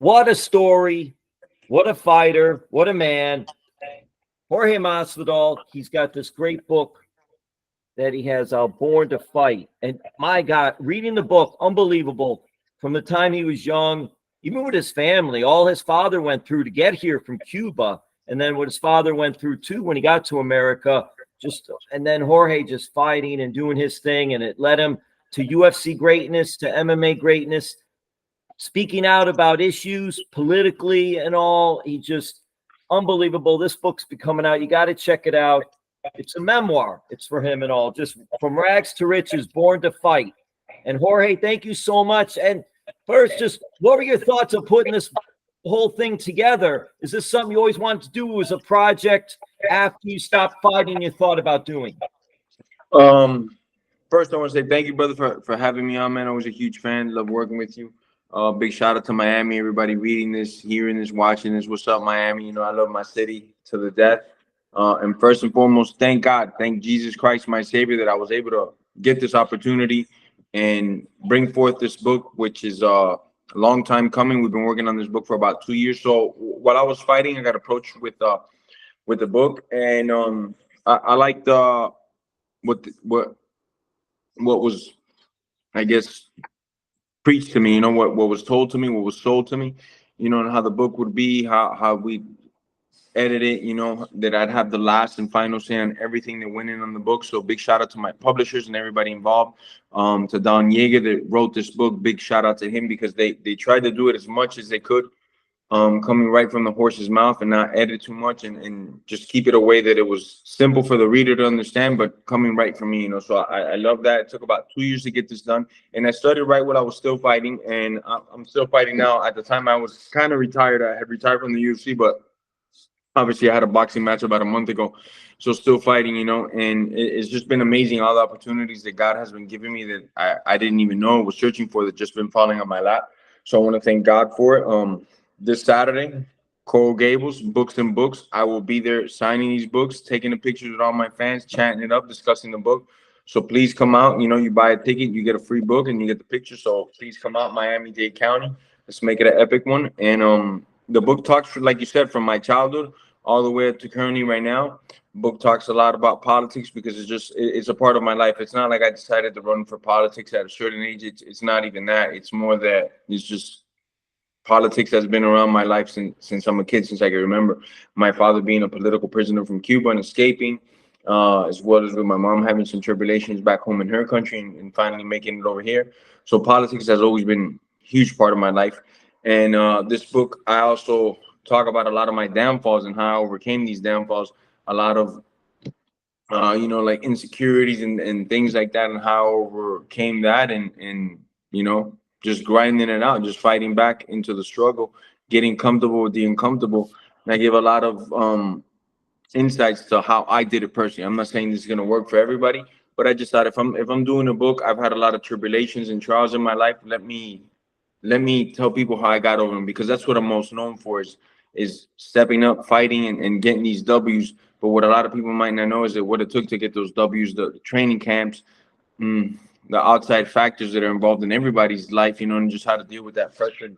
What a story. What a fighter. What a man. Jorge Masvidal, he's got this great book that he has out, Born to Fight. And my God, reading the book, unbelievable. From the time he was young, even with his family, all his father went through to get here from Cuba, and then what his father went through too when he got to America, and then Jorge just fighting and doing his thing, and it led him to UFC greatness, to MMA greatness, speaking out about issues politically and all. He just unbelievable. This book's be coming out. You got to check it out. It's a memoir. It's for him and all. Just from rags to riches, Born to Fight. And Jorge, thank you so much. And first, just what were your thoughts of putting this whole thing together? Is this something you always wanted to do as a project after you stopped fighting you thought about doing? First, I want to say thank you, brother, for having me on, man. I was a huge fan. Love working with you. Big shout out to Miami, everybody reading this, hearing this, watching this. What's up, Miami? You know, I love my city to the death. And first and foremost, thank God, thank Jesus Christ, my Savior, that I was able to get this opportunity and bring forth this book, which is a long time coming. We've been working on this book for about 2 years. So while I was fighting, I got approached with the book, and I liked what was, I guess, preached to me. You know, what was told to me, what was sold to me. You know, and how the book would be, how we edit it, you know, that I'd have the last and final say on everything that went in on the book. So big shout out to my publishers and everybody involved. To Don Yeager that wrote this book, big shout out to him, because they tried to do it as much as they could, coming right from the horse's mouth and not edit too much, and just keep it a way that it was simple for the reader to understand, but coming right from me, you know. So I love that. It took about 2 years to get this done, and I started right when I was still fighting, and I'm still fighting now. At the time, I was kind of retired. I had retired from the UFC, but obviously, I had a boxing match about a month ago, so still fighting, you know, and it's just been amazing, all the opportunities that God has been giving me that I didn't even know I was searching for, that just been falling on my lap. So I want to thank God for it. This Saturday, Coral Gables, Books and Books. I will be there signing these books, taking the pictures with all my fans, chatting it up, discussing the book. So please come out. You know, you buy a ticket, you get a free book, and you get the picture. So please come out, Miami-Dade County. Let's make it an epic one. And the book talks, like you said, from my childhood all the way up to currently right now. Book talks a lot about politics, because it's a part of my life. It's not like I decided to run for politics at a certain age. It's not even that. It's more that it's just politics has been around my life since I'm a kid, since I can remember. My father being a political prisoner from Cuba and escaping, as well as with my mom having some tribulations back home in her country, and finally making it over here. So politics has always been a huge part of my life. And this book, I also talk about a lot of my downfalls and how I overcame these downfalls, a lot of you know, like insecurities and things like that, and how I overcame that, and you know, just grinding it out, just fighting back into the struggle, getting comfortable with the uncomfortable. And I give a lot of insights to how I did it personally. I'm not saying this is going to work for everybody, but I just thought if I'm doing a book, I've had a lot of tribulations and trials in my life. Let me tell people how I got over them, because that's what I'm most known for, is stepping up, fighting, and getting these W's. But what a lot of people might not know is that what it took to get those W's, the training camps, the outside factors that are involved in everybody's life, you know, and just how to deal with that pressure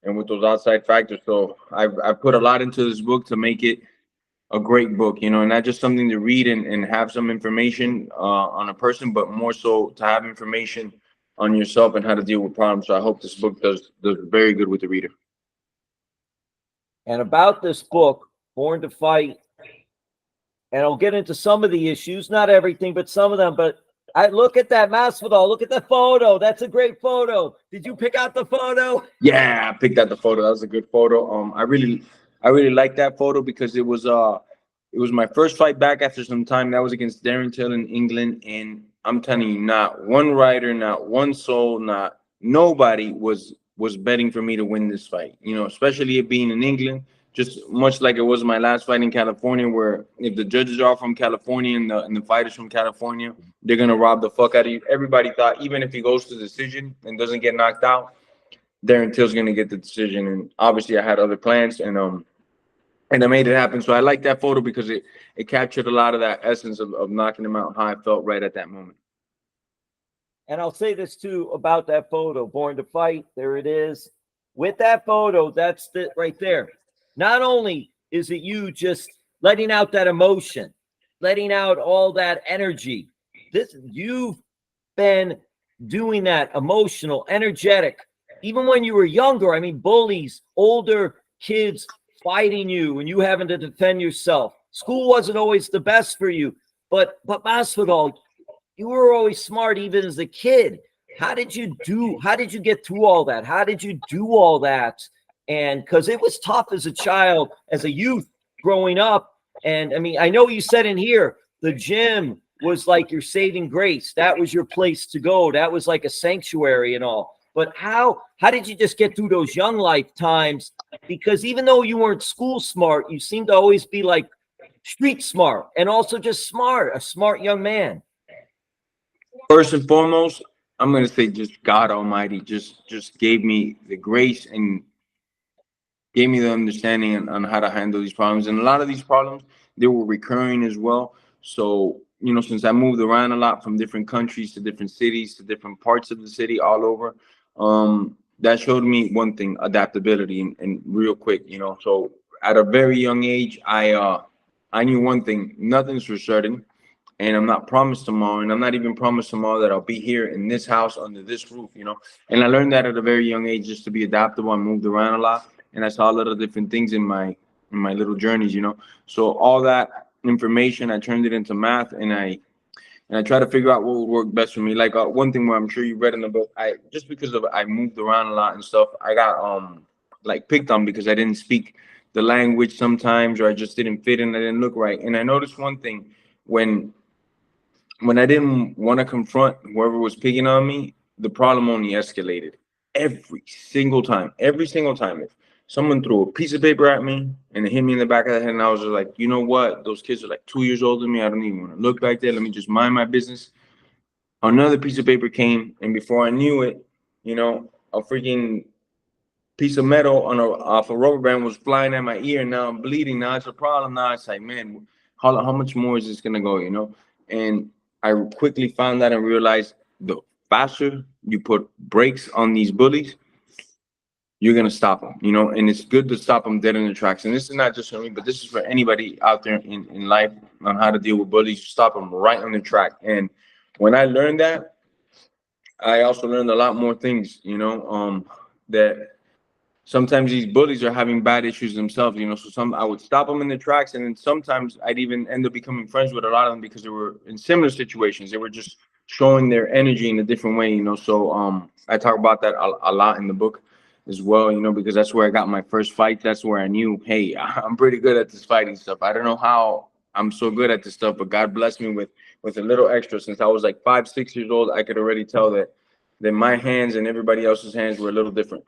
and with those outside factors. So I've put a lot into this book to make it a great book, you know, and not just something to read and have some information on a person, but more so to have information on yourself and how to deal with problems. So I hope this book does very good with the reader. And about this book, Born to Fight, and I'll get into some of the issues, not everything, but some of them. But I look at that Masvidal, look at the photo. That's a great photo. Did you pick out the photo? Yeah, I picked out the photo. That was a good photo. I really like that photo, because it was my first fight back after some time. That was against Darren Till in England, and I'm telling you, not one writer, not one soul, not nobody was betting for me to win this fight. You know, especially it being in England, just much like it was my last fight in California, where if the judges are from California and the fighters from California, they're gonna rob the fuck out of you. Everybody thought even if he goes to decision and doesn't get knocked out, Darren Till's gonna get the decision. And obviously I had other plans, and I made it happen. So I like that photo, because it captured a lot of that essence of knocking him out, how I felt right at that moment. And I'll say this too about that photo, Born to Fight. There it is with that photo, that's the right there. Not only is it you just letting out that emotion, letting out all that energy. You've been doing that emotional, energetic, even when you were younger. I mean, bullies, older kids fighting you and you having to defend yourself. School wasn't always the best for you, but Masvidal, you were always smart even as a kid. How did you get through all that? How did you do all that? And because it was tough as a child, as a youth growing up. And I mean, I know you said in here, the gym was like your saving grace. That was your place to go. That was like a sanctuary and all. But how did you just get through those young lifetimes? Because even though you weren't school smart, you seemed to always be like street smart and also just smart, a smart young man. First and foremost, I'm gonna say just God Almighty just gave me the grace and gave me the understanding on how to handle these problems. And a lot of these problems, they were recurring as well. So, you know, since I moved around a lot from different countries to different cities to different parts of the city all over, that showed me one thing: adaptability, and real quick, you know. So at a very young age, I knew one thing: nothing's for certain. And I'm not promised tomorrow, and I'm not even promised tomorrow that I'll be here in this house under this roof, you know. And I learned that at a very young age, just to be adaptable. I moved around a lot, and I saw a lot of different things in my little journeys, you know. So all that information, I turned it into math, and I try to figure out what would work best for me. Like one thing where I'm sure you read in the book, I just because of I moved around a lot and stuff, I got like picked on because I didn't speak the language sometimes, or I just didn't fit in, I didn't look right. And I noticed one thing: when I didn't want to confront whoever was picking on me, the problem only escalated every single time. Every single time. If someone threw a piece of paper at me and it hit me in the back of the head, and I was just like, you know what? Those kids are like 2 years older than me. I don't even want to look back there. Let me just mind my business. Another piece of paper came, and before I knew it, you know, a freaking piece of metal off a rubber band was flying at my ear. Now I'm bleeding. Now it's a problem. Now it's like, man, how much more is this gonna go? You know, and I quickly found that and realized the faster you put brakes on these bullies, you're gonna stop them. You know, and it's good to stop them dead in their tracks. And this is not just for me, but this is for anybody out there in life on how to deal with bullies. Stop them right on their track. And when I learned that, I also learned a lot more things. You know, that sometimes these bullies are having bad issues themselves, you know. So I would stop them in their tracks, and then sometimes I'd even end up becoming friends with a lot of them because they were in similar situations. They were just showing their energy in a different way, you know. So I talk about that a lot in the book as well, you know, because that's where I got my first fight. That's where I knew, hey, I'm pretty good at this fighting stuff. I don't know how I'm so good at this stuff, but God blessed me with a little extra. Since I was like 5, 6 years old, I could already tell that my hands and everybody else's hands were a little different.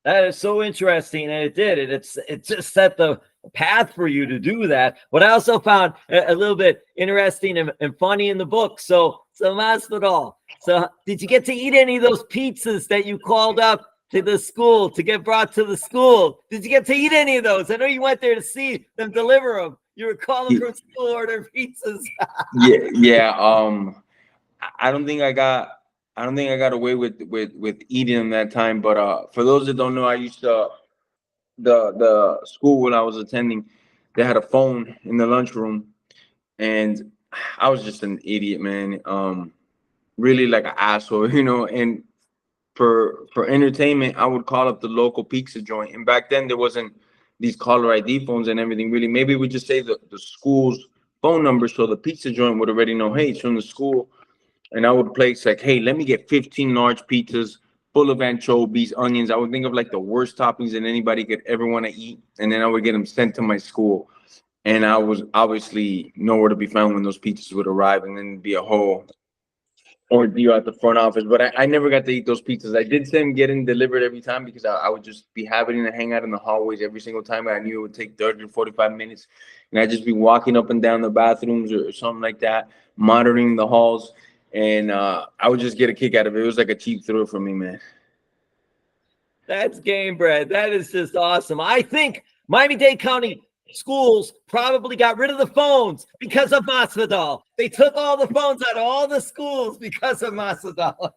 That is so interesting, and it did it. It just set the path for you to do that. What I also found a little bit interesting and funny in the book. So Masvidal. So did you get to eat any of those pizzas that you called up to the school to get brought to the school? Did you get to eat any of those? I know you went there to see them deliver them. You were calling from school order pizzas. yeah. I don't think I got away with eating them that time. But for those that don't know, I used to the school when I was attending, they had a phone in the lunchroom, and I was just an idiot, man. Really like an asshole, you know. And for entertainment, I would call up the local pizza joint. And back then there wasn't these caller ID phones and everything. Really, maybe we just say the school's phone number, so the pizza joint would already know, hey, it's from the school. And I would place like, hey, let me get 15 large pizzas full of anchovies, onions. I would think of like the worst toppings that anybody could ever want to eat. And then I would get them sent to my school. And I was obviously nowhere to be found when those pizzas would arrive, and then be a whole ordeal at the front office. But I never got to eat those pizzas. I did see them getting delivered every time because I would just be having to hang out in the hallways every single time. I knew it would take 30 to 45 minutes. And I'd just be walking up and down the bathrooms or something like that, monitoring the halls. And I would just get a kick out of it. It was like a cheap thrill for me, man. That's Gamebred. That is just awesome. I think Miami-Dade County schools probably got rid of the phones because of Masvidal. They took all the phones out of all the schools because of Masvidal.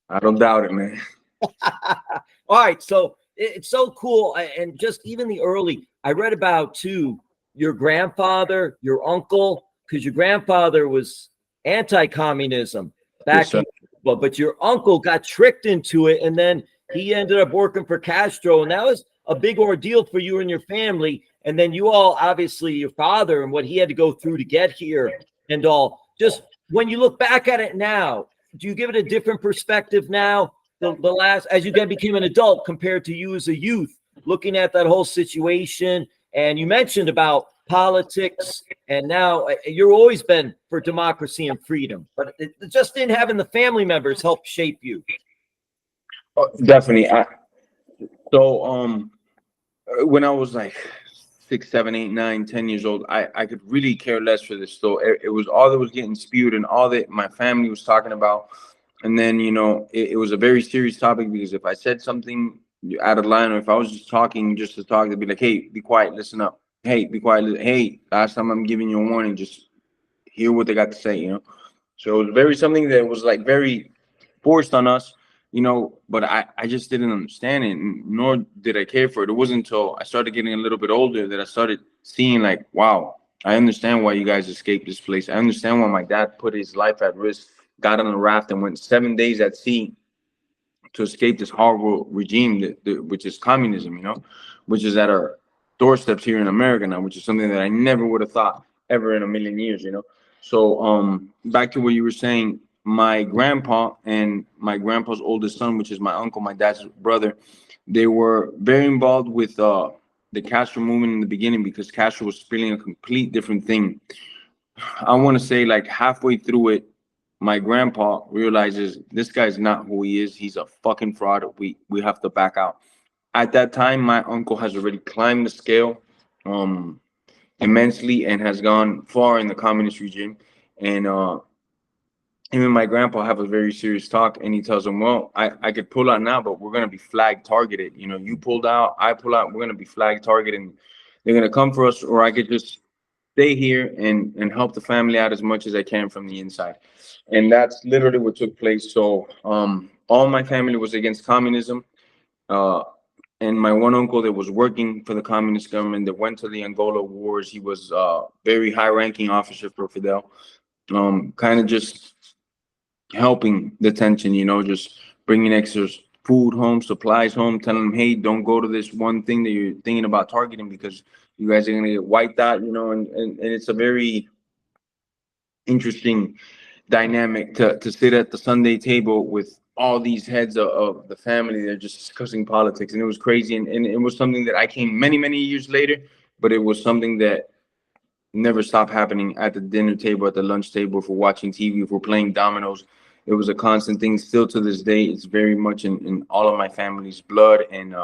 I don't doubt it, man. All right, so it's so cool, and just even the early. I read about too your grandfather, your uncle, because your grandfather was anti-communism Yes, back sir. in Cuba, but your uncle got tricked into it, and then he ended up working for Castro, and that was a big ordeal for you and your family. And then you all, obviously, your father and what he had to go through to get here and all. Just when you look back at it now, do you give it a different perspective now? The last, as you then became an adult compared to you as a youth, looking at that whole situation. And you mentioned about politics, and now you've always been for democracy and freedom, but it just didn't having the family members help shape you. Definitely. So when I was like 6, 7, 8, 9, 10 years old, I could really care less for this. So it was all that was getting spewed and all that my family was talking about. And then, it was a very serious topic, because if I said something out of line, or if I was just talking just to talk, they'd be like, hey, be quiet, listen up. Hey, be quiet. Hey, last time I'm giving you a warning, just hear what they got to say. So it was very something that was like very forced on us, but I just didn't understand it, nor did I care for it. It wasn't until I started getting a little bit older that I started seeing like, wow, I understand why you guys escaped this place. I understand why my dad put his life at risk, got on a raft and went 7 days at sea to escape this horrible regime, which is communism, which is at our doorsteps here in America now, which is something that I never would have thought ever in a million years. So back to what you were saying, my grandpa and my grandpa's oldest son, which is my uncle, my dad's brother, they were very involved with the Castro movement in the beginning, because Castro was spilling a complete different thing. I want to say like halfway through it, my grandpa realizes this guy's not who he is. He's a fucking fraud. We have to back out. At that time, my uncle has already climbed the scale immensely and has gone far in the communist regime. And him and my grandpa have a very serious talk, and he tells him, well, I could pull out now, but we're going to be flag targeted. You pulled out, I pull out, we're going to be flag targeted, and they're going to come for us, or I could just stay here and help the family out as much as I can from the inside. And that's literally what took place. So all my family was against communism. Uh, and my one uncle that was working for the communist government, that went to the Angola wars, he was a very high ranking officer for Fidel, kind of just helping the tension, just bringing extra food home, supplies home, telling them, hey, don't go to this one thing that you're thinking about targeting, because you guys are going to get wiped out, and it's a very interesting dynamic to sit at the Sunday table with all these heads of the family. They're just discussing politics, and it was crazy. And it was something that I came many, many years later, but it was something that never stopped happening at the dinner table, at the lunch table, if we're watching TV, if we're playing dominoes. It was a constant thing. Still to this day, it's very much in all of my family's blood and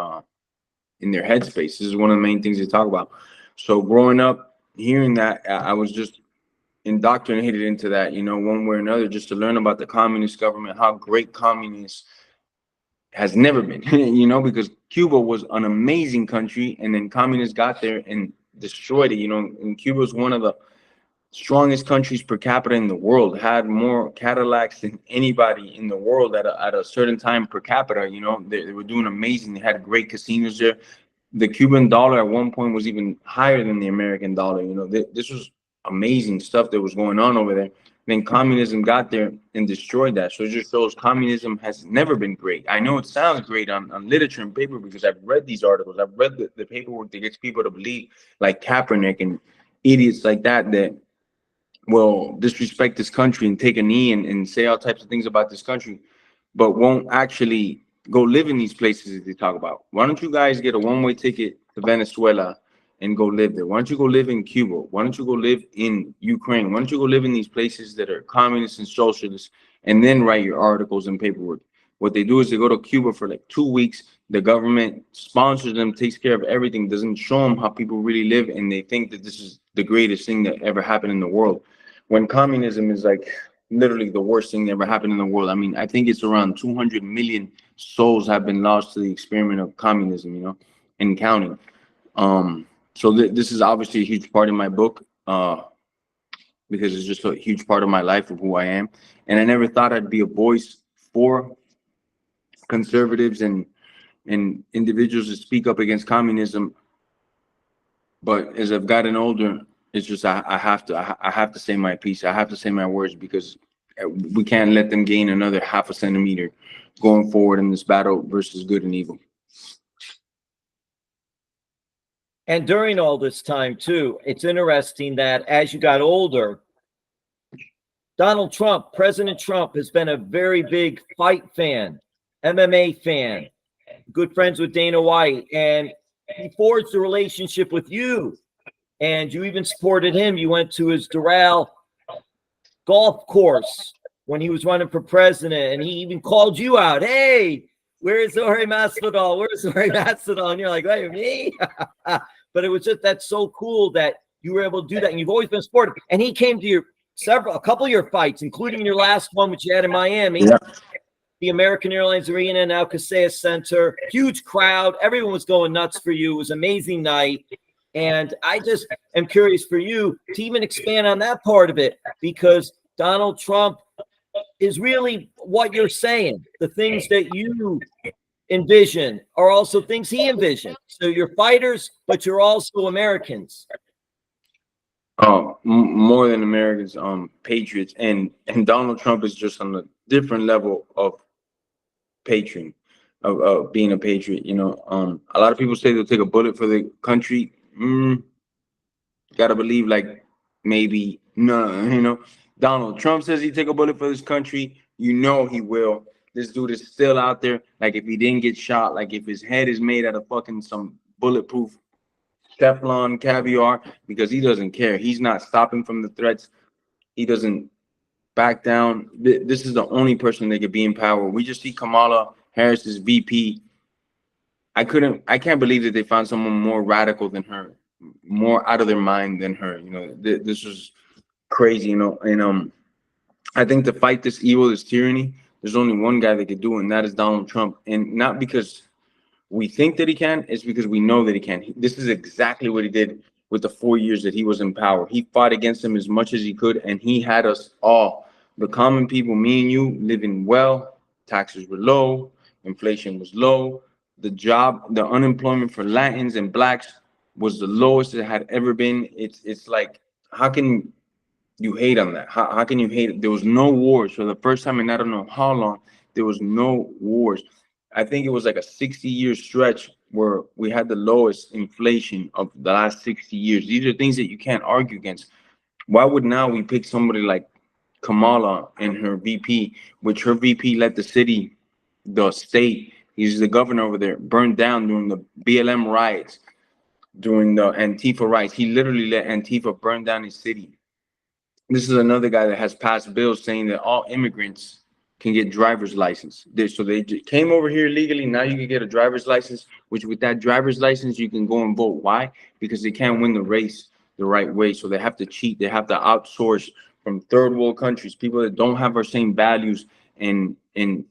in their headspace. This is one of the main things they talk about. So growing up, hearing that, I was just indoctrinated into that, one way or another, just to learn about the communist government, how great communist has never been, because Cuba was an amazing country, and then communists got there and destroyed it, and Cuba was one of the strongest countries per capita in the world, had more Cadillacs than anybody in the world at a certain time per capita. They were doing amazing. They had great casinos there. The Cuban dollar at one point was even higher than the American dollar. This was amazing stuff that was going on over there. Then communism got there and destroyed that. So it just shows communism has never been great. I know it sounds great on literature and paper, because I've read these articles. I've read the paperwork that gets people to believe, like Kaepernick and idiots like that will disrespect this country and take a knee and say all types of things about this country, but won't actually go live in these places that they talk about. Why don't you guys get a one-way ticket to Venezuela and go live there? Why don't you go live in Cuba? Why don't you go live in Ukraine? Why don't you go live in these places that are communist and socialist, and then write your articles and paperwork? What they do is they go to Cuba for like 2 weeks. The government sponsors them, takes care of everything, doesn't show them how people really live, and they think that this is the greatest thing that ever happened in the world, when communism is like literally the worst thing that ever happened in the world. I mean, I think it's around 200 million souls have been lost to the experiment of communism, and counting. So this is obviously a huge part of my book, because it's just a huge part of my life, of who I am. And I never thought I'd be a voice for conservatives and individuals that speak up against communism. But as I've gotten older, it's just I have to say my piece. I have to say my words, because we can't let them gain another half a centimeter going forward in this battle versus good and evil. And during all this time, too, it's interesting that as you got older, Donald Trump, President Trump, has been a very big fight fan, MMA fan, good friends with Dana White, and he forged a relationship with you, and you even supported him. You went to his Doral golf course when he was running for president, and he even called you out. Hey, where's Jorge Masvidal? Where's Jorge Masvidal? And you're like, wait, me? But it was just, that's so cool that you were able to do that, and you've always been supportive. And he came to a couple of your fights, including your last one, which you had in Miami, the American Airlines Arena and Alcacea Center. Huge crowd. Everyone was going nuts for you. It was an amazing night. And I just am curious for you to even expand on that part of it, because Donald Trump is really what you're saying. The things that you envision are also things he envisioned. So you're fighters, but you're also Americans. More than Americans, patriots, and Donald Trump is just on a different level of patriot, of being a patriot. You know, a lot of people say they'll take a bullet for the country. Gotta believe, like, maybe no. You know, Donald Trump says he'd take a bullet for this country. You know he will. This dude is still out there. Like, if he didn't get shot, like if his head is made out of fucking some bulletproof Teflon caviar, because he doesn't care. He's not stopping from the threats. He doesn't back down. This is the only person that could be in power. We just see Kamala Harris's VP. I can't believe that they found someone more radical than her, more out of their mind than her. You know, this was crazy, you know. And I think to fight this evil, this tyranny, there's only one guy that could do it, and that is Donald Trump. And not because we think that he can, it's because we know that he can. This is exactly what he did with the 4 years that he was in power. He fought against him as much as he could, and he had us all, the common people, me and you, living well. Taxes were low, inflation was low, the unemployment for Latins and Blacks was the lowest it had ever been. It's like, how can you hate on that? How can you hate it? There was no wars for the first time in I don't know how long. There was no wars. I think it was like a 60-year stretch where we had the lowest inflation of the last 60 years. These are things that you can't argue against. Why would now we pick somebody like Kamala and her VP, which her VP let the city, the state, he's the governor over there, burned down during the BLM riots, during the Antifa riots. He literally let Antifa burn down his city. This is another guy that has passed bills saying that all immigrants can get driver's license. So they came over here legally. Now you can get a driver's license, which with that driver's license, you can go and vote. Why? Because they can't win the race the right way. So they have to cheat. They have to outsource from third world countries, people that don't have our same values and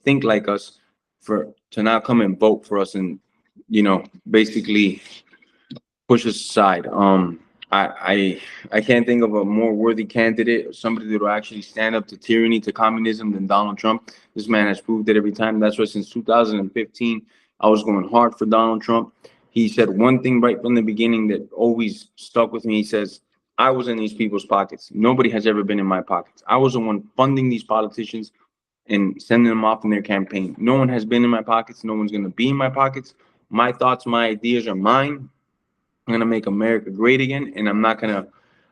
think like us, to now come and vote for us and, you know, basically push us aside. I can't think of a more worthy candidate, somebody that will actually stand up to tyranny, to communism, than Donald Trump. This man has proved it every time. That's why since 2015, I was going hard for Donald Trump. He said one thing right from the beginning that always stuck with me. He says, I was in these people's pockets. Nobody has ever been in my pockets. I was the one funding these politicians and sending them off in their campaign. No one has been in my pockets. No one's going to be in my pockets. My thoughts, my ideas are mine. I'm going to make America great again, and I'm not going to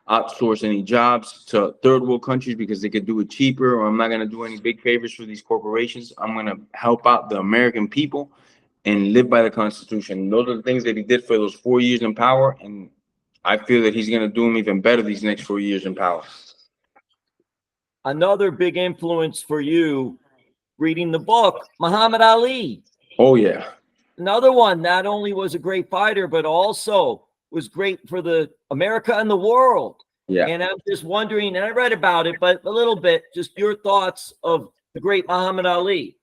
outsource any jobs to third world countries because they could do it cheaper, or I'm not going to do any big favors for these corporations. I'm going to help out the American people and live by the Constitution. Those are the things that he did for those 4 years in power, and I feel that he's going to do them even better these next 4 years in power. Another big influence for you, reading the book, Muhammad Ali. Oh, yeah. Another one, not only was a great fighter, but also was great for the America and the world. Yeah. And I'm just wondering, and I read about it, but a little bit, just your thoughts of the great Muhammad Ali.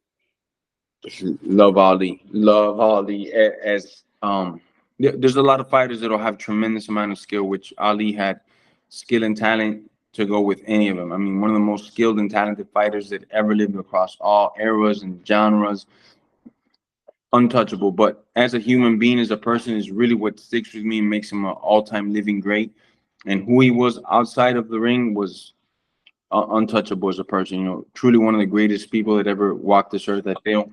Love Ali. Love Ali. There's a lot of fighters that'll have tremendous amount of skill, which Ali had skill and talent to go with any of them. I mean, one of the most skilled and talented fighters that ever lived across all eras and genres. untouchable. But as a human being, as a person, is really what sticks with me and makes him an all-time living great. And who he was outside of the ring was untouchable as a person. You know, truly one of the greatest people that ever walked this earth. I feel.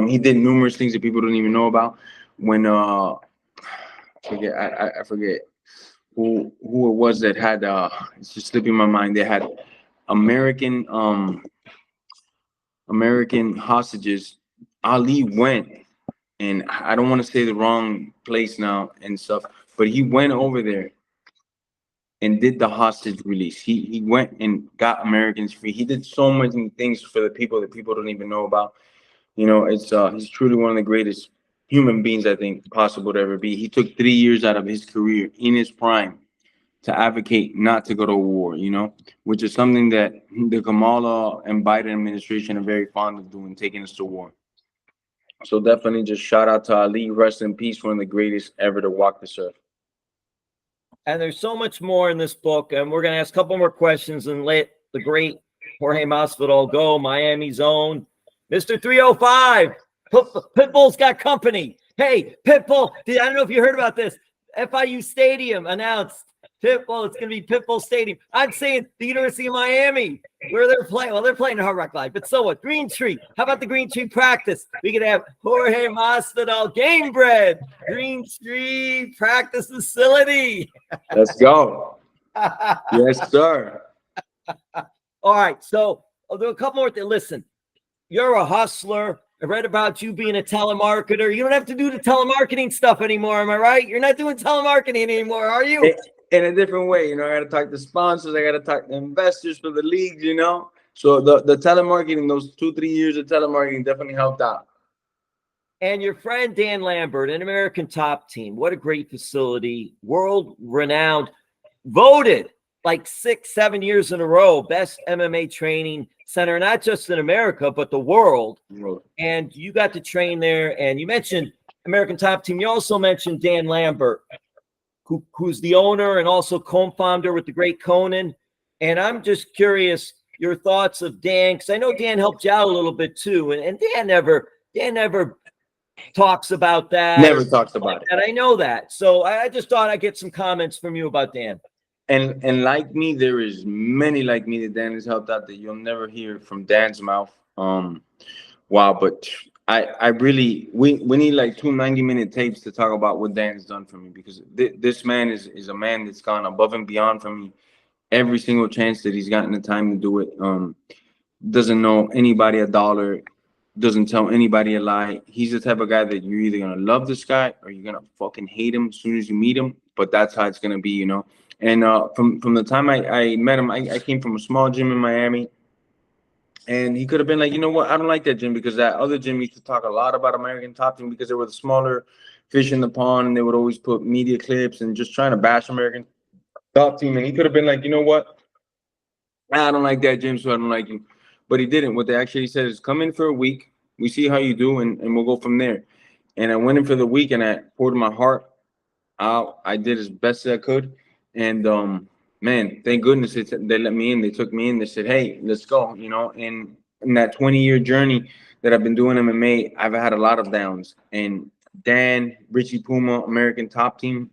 He did numerous things that people don't even know about. When I forget who it was that had it's just slipping my mind. They had American American hostages. Ali went, and I don't want to say the wrong place now and stuff, but he went over there and did the hostage release. He went and got Americans free. He did so many things for the people that people don't even know about. You know, it's he's truly one of the greatest human beings I think possible to ever be. He took 3 years out of his career in his prime to advocate not to go to war, you know, which is something that the Kamala and Biden administration are very fond of doing, taking us to war. So definitely just shout out to Ali, rest in peace, one of the greatest ever to walk this earth. And there's so much more in this book, and we're going to ask a couple more questions and let the great Jorge Masvidal go, Miami's own. Mr. 305, Pitbull's got company. Hey, Pitbull, I don't know if you heard about this. FIU Stadium announced Pitbull, it's going to be Pitbull Stadium. I'm saying the University of Miami, where they're playing. Well, they're playing Hard Rock Live, but so what? Green Tree. How about the Green Tree practice? We could have Jorge Masvidal, Gamebred, Green Tree practice facility. Let's go. Yes, sir. All right, so I'll do a couple more things. Listen, you're a hustler. I read about you being a telemarketer. You don't have to do the telemarketing stuff anymore. Am I right? You're not doing telemarketing anymore, are you? In a different way, you know, I got to talk to sponsors. I got to talk to investors for the leagues, you know. So the telemarketing, those 2-3 years of telemarketing definitely helped out. And your friend Dan Lambert, an American Top Team. What a great facility. World renowned. Voted like 6-7 years in a row best MMA training center, not just in America, but the world. And you got to train there. And you mentioned American Top Team. You also mentioned Dan Lambert, who's the owner and also co-founder with the great Conan. And I'm just curious your thoughts of Dan, because I know Dan helped you out a little bit too. And Dan never talks about that. Never talks about it. And I know that. So I just thought I'd get some comments from you about Dan. And like me, there is many like me that Dan has helped out that you'll never hear from Dan's mouth. Wow, but I really we need like 2 90-minute tapes to talk about what Dan has done for me, because this man is a man that's gone above and beyond for me every single chance that he's gotten the time to do it. Doesn't know anybody a dollar, doesn't tell anybody a lie. He's the type of guy that you're either gonna love this guy or you're gonna fucking hate him as soon as you meet him. But that's how it's gonna be, you know. And from the time I met him, I came from a small gym in Miami. And he could have been like, you know what? I don't like that gym, because that other gym used to talk a lot about American Top Team because they were the smaller fish in the pond, and they would always put media clips and just trying to bash American Top Team. And he could have been like, you know what? I don't like that gym, so I don't like you. But he didn't. What they actually said is, come in for a week. We see how you do, and we'll go from there. And I went in for the week, and I poured my heart out. I did as best as I could. And man, thank goodness they let me in. They took me in. They said, hey, let's go, you know. And in that 20-year journey that I've been doing MMA, I've had a lot of downs. And Dan, Richie Puma, American Top Team,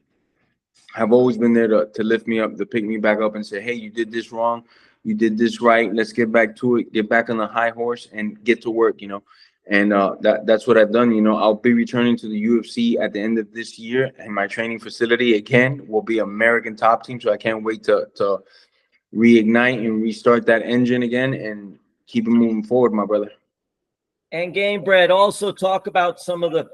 have always been there to lift me up, to pick me back up and say, hey, you did this wrong. You did this right. Let's get back to it. Get back on the high horse and get to work, you know. And that's what I've done. You know, I'll be returning to the UFC at the end of this year, and my training facility again will be American Top Team. So I can't wait to reignite and restart that engine again and keep it moving forward, my brother. And Gamebred, also talk about some of the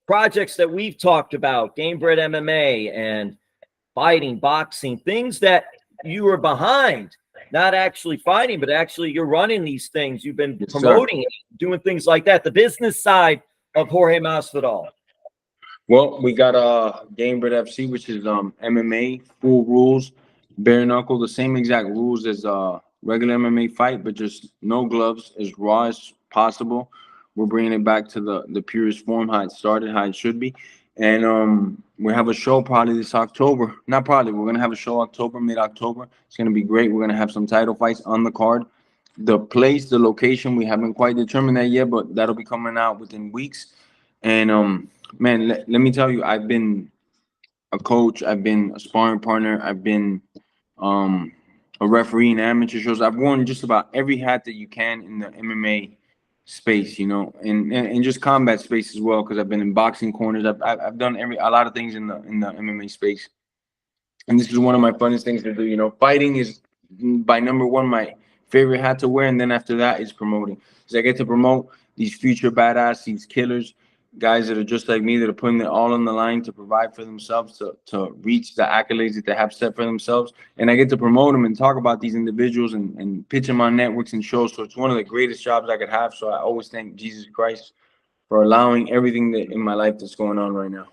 projects that we've talked about, Gamebred MMA and fighting, boxing, things that you were behind. Not actually fighting, but actually you're running these things. You've been promoting it, doing things like that. The business side of Jorge Masvidal. Well, we got Gamebred FC, which is MMA, full rules, bare knuckle, the same exact rules as regular MMA fight, but just no gloves, as raw as possible. We're bringing it back to the purest form, how it started, how it should be. And we have a show probably this October. Not probably. We're going to have a show mid-October. It's going to be great. We're going to have some title fights on the card. the place, the location, we haven't quite determined that yet, but that'll be coming out within weeks. And man, let me tell you, I've been a coach, I've been a sparring partner, I've been um a referee in amateur shows. I've worn just about every hat that you can in the MMA space, you know, and just combat space as well, because I've been in boxing corners. I've done a lot of things in the MMA space. And this is one of my funnest things to do. You know, fighting is by number one my favorite hat to wear, and then after that is promoting, because I get to promote these future badass, these killers, guys that are just like me, that are putting it all on the line to provide for themselves, to reach the accolades that they have set for themselves. And I get to promote them and talk about these individuals and pitch them on networks and shows. So it's one of the greatest jobs I could have. So I always thank Jesus Christ for allowing everything that in my life that's going on right now.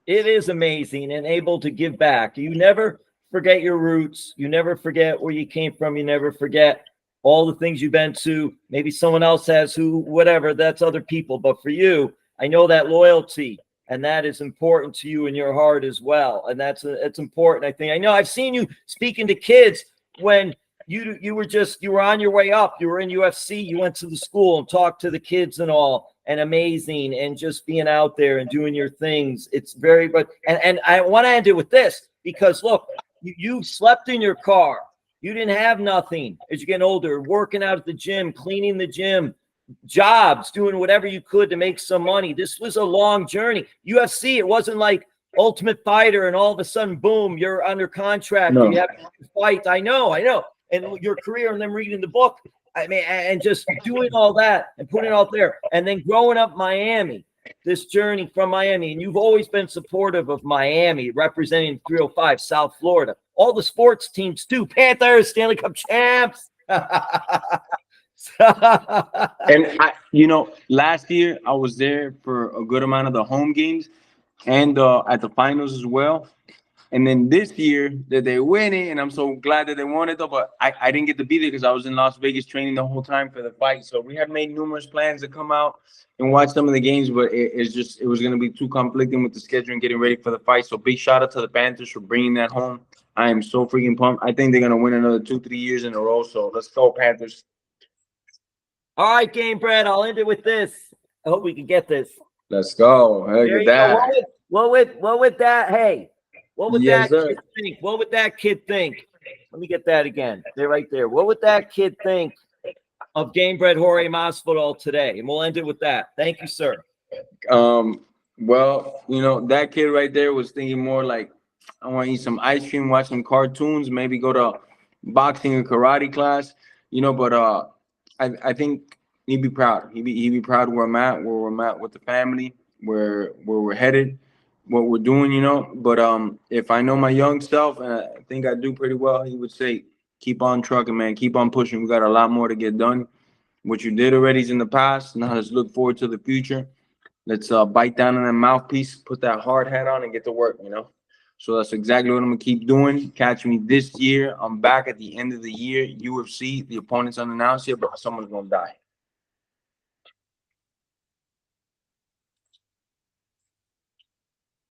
It is amazing and able to give back. You never forget your roots. You never forget where you came from. You never forget all the things you've been to. Maybe someone else has, who, whatever, that's other people. But for you, I know that loyalty, and that is important to you in your heart as well. And it's important, I think. I know I've seen you speaking to kids when you were on your way up. You were in UFC. You went to the school and talked to the kids and all. And amazing, and just being out there and doing your things. It's very good. And I want to end it with this, because look, you slept in your car. You didn't have nothing as you get older, working out at the gym, cleaning the gym, jobs, doing whatever you could to make some money. This was a long journey. UFC, it wasn't like Ultimate Fighter and all of a sudden, boom, you're under contract. No. And you have to fight. I know. And your career, and then reading the book, I mean, and just doing all that and putting it out there, and then growing up Miami, this journey from Miami. And you've always been supportive of Miami, representing 305 South Florida, all the sports teams too, Panthers, Stanley Cup champs. And last year I was there for a good amount of the home games and at the finals as well. And then this year that they win it, and I'm so glad that they won it, though, but I didn't get to be there because I was in Las Vegas training the whole time for the fight. So we had made numerous plans to come out and watch some of the games, but it was going to be too conflicting with the schedule and getting ready for the fight. So big shout out to the Panthers for bringing that home. I am so freaking pumped. I think they're going to win another 2-3 years in a row. So let's go, Panthers. All right, Gamebred, I'll end it with this. I hope we can get this. Let's go. Look at that. What would that? Hey. What would Yes, that sir. kid think? What would that kid think? Let me get that again. They're right there. What would that kid think of Gamebred Jorge Masvidal today? And we'll end it with that. Thank you, sir. Well, that kid right there was thinking more like, I want to eat some ice cream, watch some cartoons, maybe go to boxing or karate class, but I think he'd be proud. He'd be proud where we're at with the family, where we're headed, what we're doing, But if I know my young self, and I think I do pretty well, he would say, keep on trucking, man. Keep on pushing. We got a lot more to get done. What you did already is in the past. Now let's look forward to the future. Let's bite down on that mouthpiece, put that hard hat on, and get to work, So that's exactly what I'm going to keep doing. Catch me this year. I'm back at the end of the year. UFC, the opponent's unannounced yet, but someone's going to die.